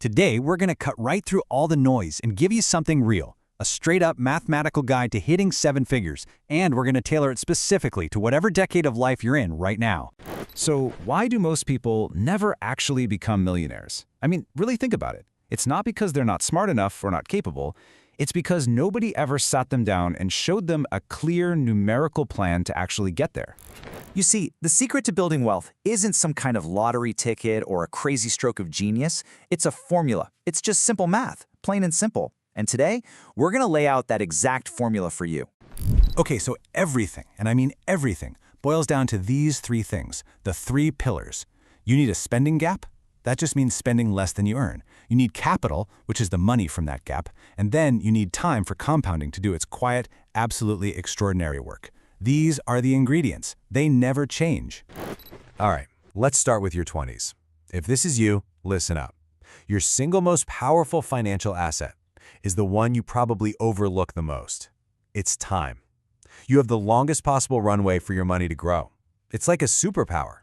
Today, we're going to cut right through all the noise and give you something real, a straight-up mathematical guide to hitting 7 figures, and we're going to tailor it specifically to whatever decade of life you're in right now. So why do most people never actually become millionaires? I mean, really think about it. It's not because they're not smart enough or not capable. It's because nobody ever sat them down and showed them a clear numerical plan to actually get there. You see, the secret to building wealth isn't some kind of lottery ticket or a crazy stroke of genius. It's a formula. It's just simple math, plain and simple. And today, we're going to lay out that exact formula for you. Okay, so everything, and I mean everything, boils down to these 3 things, the 3 pillars. You need a spending gap. That just means spending less than you earn. You need capital, which is the money from that gap. And then you need time for compounding to do its quiet, absolutely extraordinary work. These are the ingredients. They never change. All right, let's start with your 20s. If this is you, listen up. Your single most powerful financial asset is the one you probably overlook the most. It's time. You have the longest possible runway for your money to grow. It's like a superpower.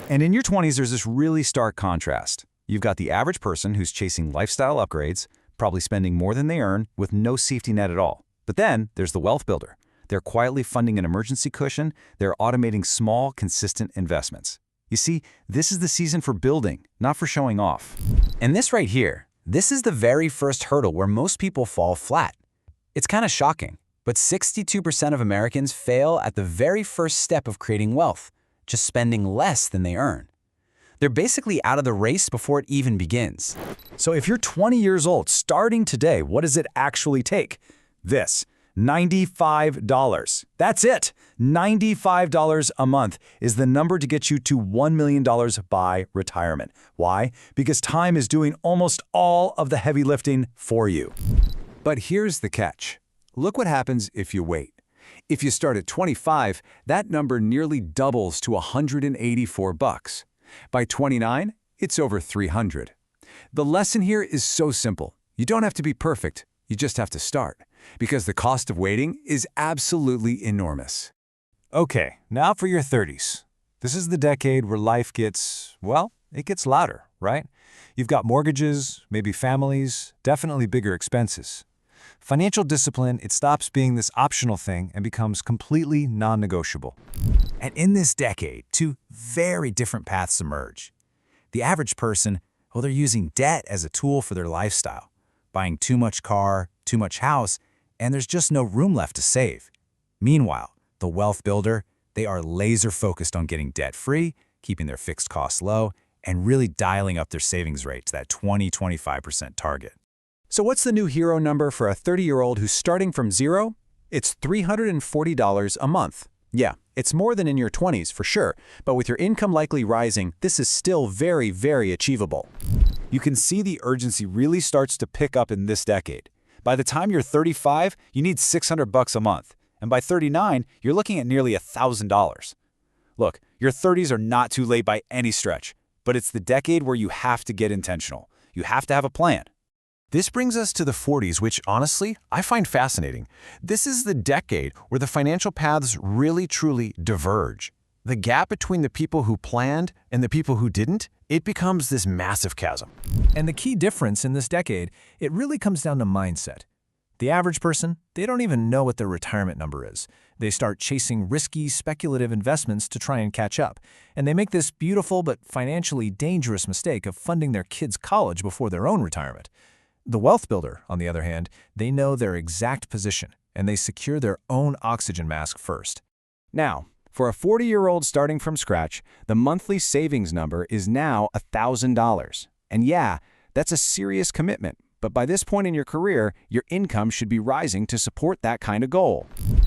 And in your 20s, there's this really stark contrast. You've got the average person who's chasing lifestyle upgrades, probably spending more than they earn with no safety net at all. But then there's the wealth builder. They're quietly funding an emergency cushion. They're automating small, consistent investments. You see, this is the season for building, not for showing off. And this right here, this is the very first hurdle where most people fall flat. It's kind of shocking, but 62% of Americans fail at the very first step of creating wealth, just spending less than they earn. They're basically out of the race before it even begins. So if you're 20 years old, starting today, what does it actually take? This, $95. That's it. $95 a month is the number to get you to $1 million by retirement. Why? Because time is doing almost all of the heavy lifting for you. But here's the catch. Look what happens if you wait. If you start at 25, that number nearly doubles to $184. By 29, it's over 300. The lesson here is so simple. You don't have to be perfect. You just have to start, because the cost of waiting is absolutely enormous. Okay, now for your 30s. This is the decade where life gets, well, it gets louder, right? You've got mortgages, maybe families, definitely bigger expenses. Financial discipline, it stops being this optional thing and becomes completely non-negotiable. And in this decade, 2 very different paths emerge. The average person, well, they're using debt as a tool for their lifestyle, buying too much car, too much house, and there's just no room left to save. Meanwhile, the wealth builder, they are laser focused on getting debt-free, keeping their fixed costs low, and really dialing up their savings rate to that 20–25% target. So what's the new hero number for a 30-year-old who's starting from zero? It's $340 a month. Yeah, it's more than in your 20s for sure, but with your income likely rising, this is still very, very achievable. You can see the urgency really starts to pick up in this decade. By the time you're 35, you need $600 a month, and by 39, you're looking at nearly $1,000. Look, your 30s are not too late by any stretch, but it's the decade where you have to get intentional. You have to have a plan. This brings us to the 40s, which honestly, I find fascinating. This is the decade where the financial paths really truly diverge. The gap between the people who planned and the people who didn't, it becomes this massive chasm. And the key difference in this decade, it really comes down to mindset. The average person, they don't even know what their retirement number is. They start chasing risky, speculative investments to try and catch up. And they make this beautiful but financially dangerous mistake of funding their kids' college before their own retirement. The wealth builder, on the other hand, they know their exact position, and they secure their own oxygen mask first. Now, for a 40-year-old starting from scratch, the monthly savings number is now $1,000. And yeah, that's a serious commitment, but by this point in your career, your income should be rising to support that kind of goal.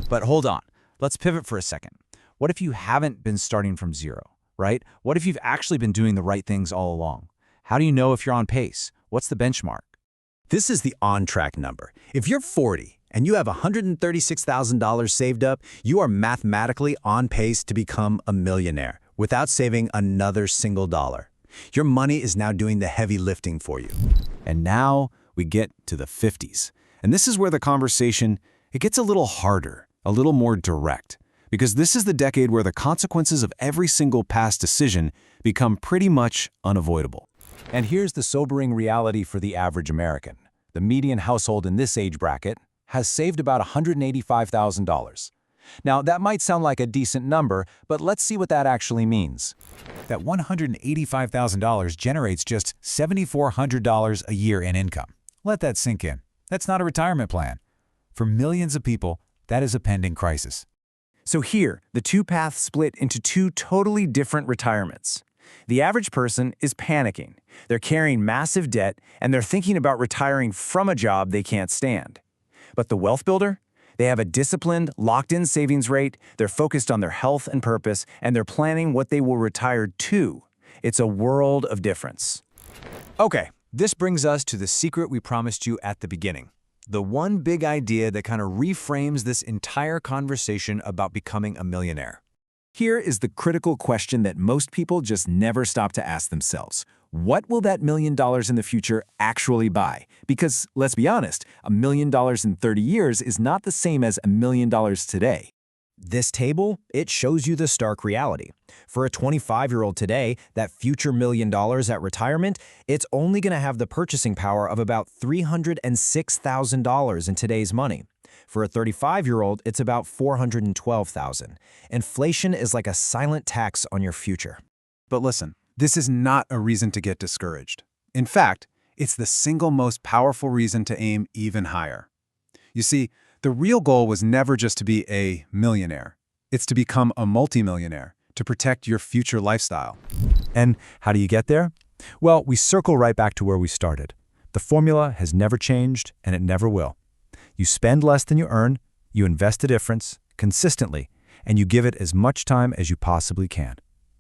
But hold on, let's pivot for a second. What if you haven't been starting from zero, right? What if you've actually been doing the right things all along? How do you know if you're on pace? What's the benchmark? This is the on-track number. If you're 40 and you have $136,000 saved up, you are mathematically on pace to become a millionaire without saving another single dollar. Your money is now doing the heavy lifting for you. And now we get to the 50s. And this is where the conversation, it gets a little harder, a little more direct, because this is the decade where the consequences of every single past decision become pretty much unavoidable. And here's the sobering reality for the average American. The median household in this age bracket has saved about $185,000. Now, that might sound like a decent number, but let's see what that actually means. That $185,000 generates just $7,400 a year in income. Let that sink in. That's not a retirement plan. For millions of people, that is a pending crisis. So here, the two paths split into two totally different retirements. The average person is panicking. They're carrying massive debt, and they're thinking about retiring from a job they can't stand. But the wealth builder? They have a disciplined, locked-in savings rate, they're focused on their health and purpose, and they're planning what they will retire to. It's a world of difference. Okay, this brings us to the secret we promised you at the beginning. The one big idea that kind of reframes this entire conversation about becoming a millionaire. Here is the critical question that most people just never stop to ask themselves. What will that $1 million in the future actually buy? Because, let's be honest, $1 million in 30 years is not the same as $1 million today. This table, it shows you the stark reality. For a 25-year-old today, that future $1 million at retirement, it's only going to have the purchasing power of about $306,000 in today's money. For a 35-year-old, it's about $412,000. Inflation is like a silent tax on your future. But listen, this is not a reason to get discouraged. In fact, it's the single most powerful reason to aim even higher. You see, the real goal was never just to be a millionaire. It's to become a multimillionaire, to protect your future lifestyle. And how do you get there? Well, we circle right back to where we started. The formula has never changed, and it never will. You spend less than you earn, you invest the difference, consistently, and you give it as much time as you possibly can.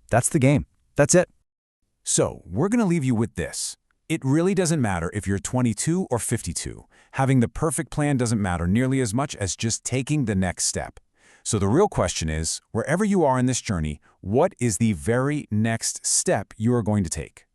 That's the game. That's it. So, we're going to leave you with this. It really doesn't matter if you're 22 or 52. Having the perfect plan doesn't matter nearly as much as just taking the next step. So the real question is, wherever you are in this journey, what is the very next step you are going to take?